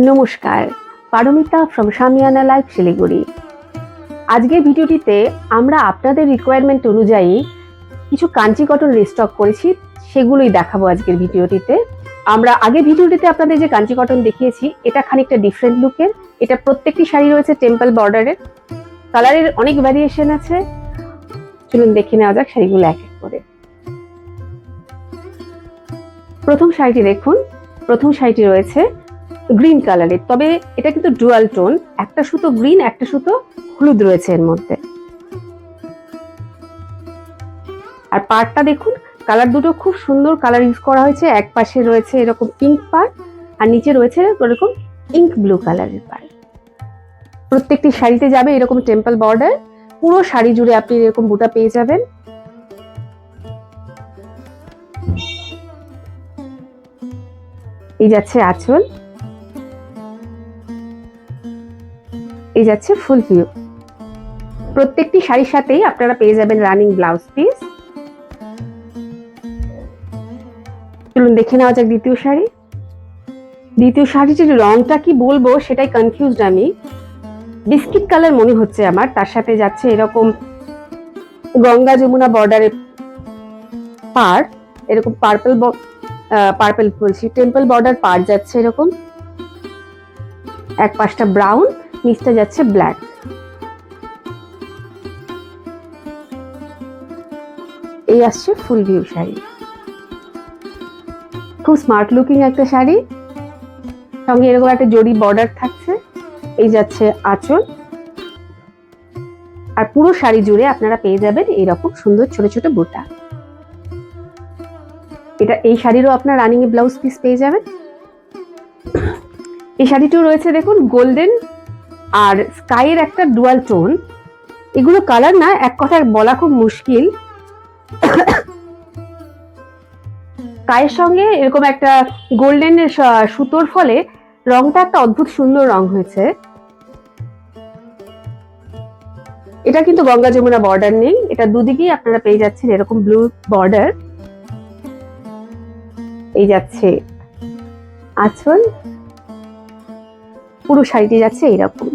নমস্কার, Paromita from shamiana life Siliguri. আজকের ভিডিওটিতে আমরা আপনাদের রিকোয়ারমেন্ট অনুযায়ী কিছু কাঞ্চি কটন রিস্টক করেছি, সেগুলোই দেখাবো আজকের ভিডিওটিতে। আমরা আগের ভিডিওটিতে আপনাদের যে কাঞ্চি কটন দেখিয়েছি, এটা খানিকটা ডিফারেন্ট লুকের। এটা প্রত্যেকটি শাড়ি রয়েছে টেম্পল বর্ডারের, কালারের অনেক ভ্যারিয়েশন আছে। চলুন দেখে নেওয়া যাক শাড়িগুলো এক এক করে। প্রথম শাড়িটি দেখুন, প্রথম শাড়িটি রয়েছে গ্রিন কালারের, তবে এটা কিন্তু ডুয়াল টোন, একটা সুতো গ্রিন একটা সুতো হলুদ রয়েছে এর মধ্যে। আর পাড়টা দেখুন, কালার দুটো খুব সুন্দর কালার ইউজ করা হয়েছে। এক পাশে রয়েছে এরকম পিঙ্ক পাড় আর নিচে রয়েছে এরকম ইঙ্ক ব্লু কালারের পাড়। প্রত্যেকটি শাড়িতে যাবে এরকম টেম্পল বর্ডার, পুরো শাড়ি জুড়ে আপনি এরকম বুটা পেয়ে যাবেন। এই যাচ্ছে আঁচল, এই যাচ্ছে ফুল ভিউ। প্রত্যেকটি শাড়ির সাথেই আপনারা পেয়ে যাবেন রানিং ব্লাউজ পিস। চলুন দেখে নেওয়া যাক দ্বিতীয় শাড়ি। দ্বিতীয় শাড়িটির রংটা কি বলবো সেটাই কনফিউজড আমি। বিস্কিট কালার মনে হচ্ছে আমার, তার সাথে যাচ্ছে এরকম গঙ্গা যমুনা বর্ডারের পাড়, এরকম পার্পল বলছি টেম্পল বর্ডার পাড় যাচ্ছে এরকম, এক পাশটা ব্রাউন, নিচটা যাচ্ছে ব্ল্যাক। এই আসছে ফুল ভিউ শাড়ি, খুব স্মার্ট লুকিং একটা শাড়ি, সঙ্গে এরকম একটা জরি বর্ডার থাকছে। এই যাচ্ছে আঁচল, আর পুরো শাড়ি জুড়ে আপনারা পেয়ে যাবেন এইরকম সুন্দর ছোট ছোট বুটা। এই শাড়িরও আপনার রানিং এ ব্লাউজ পিস পেয়ে যাবেন। এই শাড়িটিও রয়েছে দেখুন গোল্ডেন আর স্কাইয়ের একটা ডুয়াল টোন। এগুলো কালার না, এক কথায় বলা খুব মুশকিল। স্কাইয়ের সঙ্গে এরকম একটা গোল্ডেনের সুতোর ফলে রংটা একটা অদ্ভুত সুন্দর রং হয়েছে। এটা কিন্তু গঙ্গা যমুনা বর্ডার নেই, এটা দুদিকেই আপনারা পেয়ে যাচ্ছেন এরকম ব্লু বর্ডার। এই যাচ্ছে আঁচল, পুরো শাড়িটি যাচ্ছে এইরকম।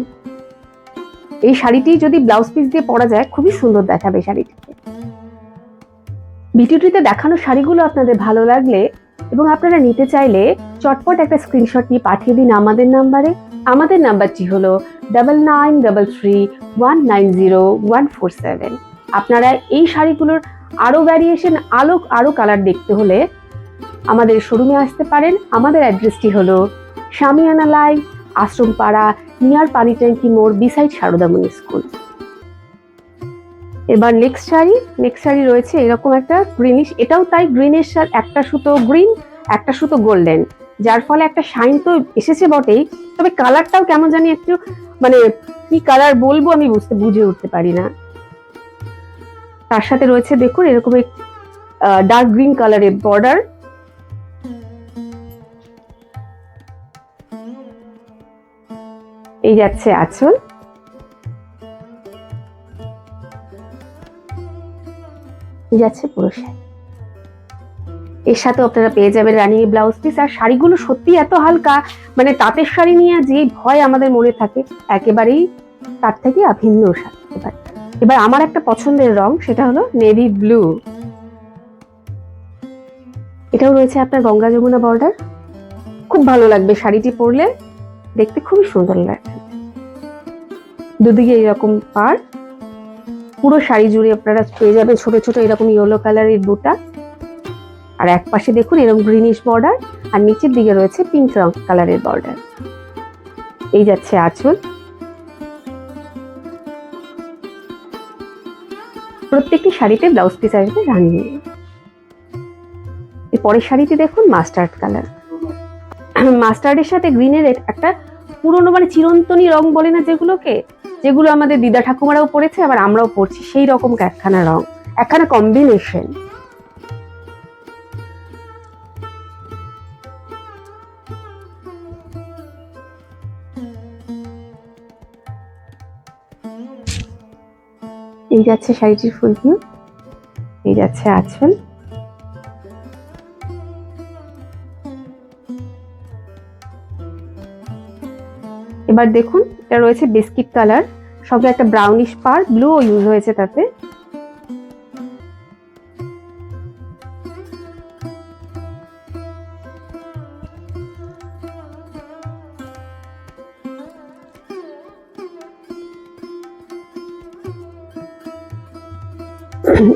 এই শাড়িটি যদি ব্লাউজ পিস দিয়ে পরা যায় খুবই সুন্দর দেখাবে শাড়িটিকে। ভিডিওটিতে দেখানো শাড়িগুলো আপনাদের ভালো লাগলে এবং আপনারা নিতে চাইলে চটপট একটা স্ক্রিনশট নিয়ে পাঠিয়ে দিন আমাদের নাম্বারে। আমাদের নাম্বারটি হলো 9933190147। আপনারা এই শাড়িগুলোর আরো ভ্যারিয়েশন আরো কালার দেখতে হলে আমাদের শোরুমে আসতে পারেন। আমাদের অ্যাড্রেসটি হলো সামিয়ানা লাইফ, আশ্রমপাড়া, নিয়ার পানি ট্যাঙ্কি মোড়, বিসাইড সারদামণি স্কুল। এবার নেক্সট শাড়ি রয়েছে এরকম একটা গ্রিনিশ, এটাও তাই গ্রিনের সাথে একটা সুতো গ্রিন একটা সুতো গোল্ডেন, যার ফলে একটা শাইন তো এসেছে বটেই, তবে কালারটাও কেমন জানি একটু, মানে কি কালার বলবো আমি বুঝে উঠতে পারি না। তার সাথে রয়েছে দেখুন এরকম ডার্ক গ্রিন কালারের বর্ডার। এই যাচ্ছে আঁচল, যাচ্ছে পুরো শাড়ি। এর সাথে আপনারা পেয়ে যাবেন রানিং ব্লাউজ পিস। আর শাড়িগুলো সত্যি এত হালকা, মানে তাঁতের শাড়ি নিয়ে যে ভয় আমাদের মনে থাকে একেবারেই তার থেকে ভিন্ন শাড়ি। এবার আমার একটা পছন্দের রং, সেটা হলো নেভি ব্লু। এটাও রয়েছে আপনার গঙ্গা যমুনা বর্ডার, খুব ভালো লাগবে শাড়িটি পরলে, দেখতে খুবই সুন্দর লাগবে। দুদিকে এরকম পাড়, পুরো শাড়ি জুড়ে আপনারা পেয়ে যাবেন ছোট ছোট এরকম ইয়েলো কালারের বুটা। আর এক পাশে দেখুন এরকম গ্রিনিশ বর্ডার, আর নিচের দিকে রয়েছে পিঙ্ক রং কালারের বর্ডার। এই যাচ্ছে আঁচল। প্রত্যেকটি শাড়িতে ব্লাউজ পিস আসবে রানিং। এই পরের শাড়িটি দেখুন মাস্টার্ড কালার, মাস্টার্ডের সাথে গ্রিনের একটা পুরনো মানে চিরন্তনী রং বলে না যেগুলো আমাদের দিদা ঠাকুমারাও পরেছে, আবার আমরাও পরছি, সেই রকম একখানা রং, একখানা কম্বিনেশন। এই যাচ্ছে শাড়িটির ফুল ভিউ, এই যাচ্ছে আঁচল। এবার দেখুন, এটা রয়েছে বিস্কিট কালার, সঙ্গে একটা ব্রাউনিশ পার, ব্লুও ইউজ হয়েছে তাতে।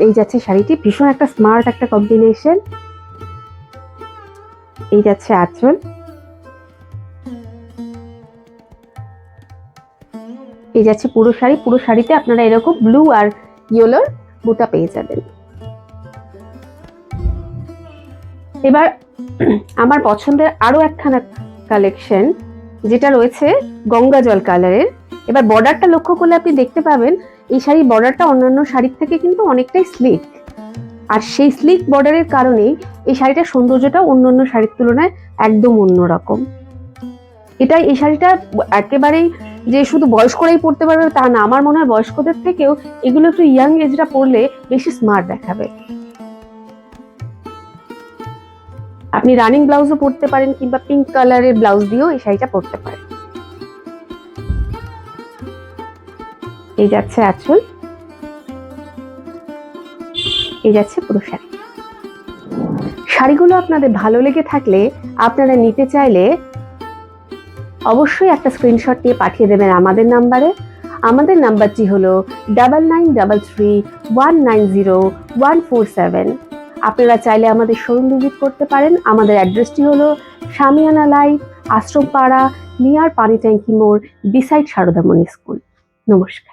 এই যাচ্ছে শাড়িটি, ভীষণ একটা স্মার্ট একটা কম্বিনেশন। এই যাচ্ছে আঁচল, এই যাচ্ছে পুরো শাড়ি। পুরো শাড়িতে আপনারা এরকম ব্লু আর ইয়েলোর বুটা পেয়ে যাবেন। এবার আমার পছন্দের আরো একখানা কালেকশন, যেটা রয়েছে গঙ্গা জল কালারের। এবার বর্ডারটা লক্ষ্য করলে আপনি দেখতে পাবেন এই শাড়ির বর্ডারটা অন্যান্য শাড়ির থেকে কিন্তু অনেকটাই স্লিক, আর সেই স্লিক বর্ডারের কারণেই এই শাড়িটার সৌন্দর্যটা অন্যান্য শাড়ির তুলনায় একদম অন্যরকম। এই শাড়িটা একেবারেই যে শুধু বয়স্করাই পরতে পারবে তা না, আমার মনে হয় বয়স্কদের থেকেও এগুলো একটু ইয়াং এজরা পরলে বেশি স্মার্ট দেখাবে। আপনি রানিং ব্লাউজও পরতে পারেন, কিংবা পিঙ্ক কালারের ব্লাউজ দিয়েও এই শাড়িটা পরতে পারেন। এই যাচ্ছে আঁচল, এই যাচ্ছে পুরো শাড়ি। শাড়িগুলো আপনাদের ভালো লেগে থাকলে, আপনারা নিতে চাইলে অবশ্যই একটা স্ক্রিনশট নিয়ে পাঠিয়ে দেবেন আমাদের নাম্বারে। আমাদের নাম্বারটি হলো 9933190147। আপনারা চাইলে আমাদের শোরুম ভিজিট করতে পারেন। আমাদের অ্যাড্রেসটি হলো সামিয়ানা লাইফ, আশ্রমপাড়া, নিয়ার পানি ট্যাঙ্কি মোড়, বিসাইড সারদামণি স্কুল। নমস্কার।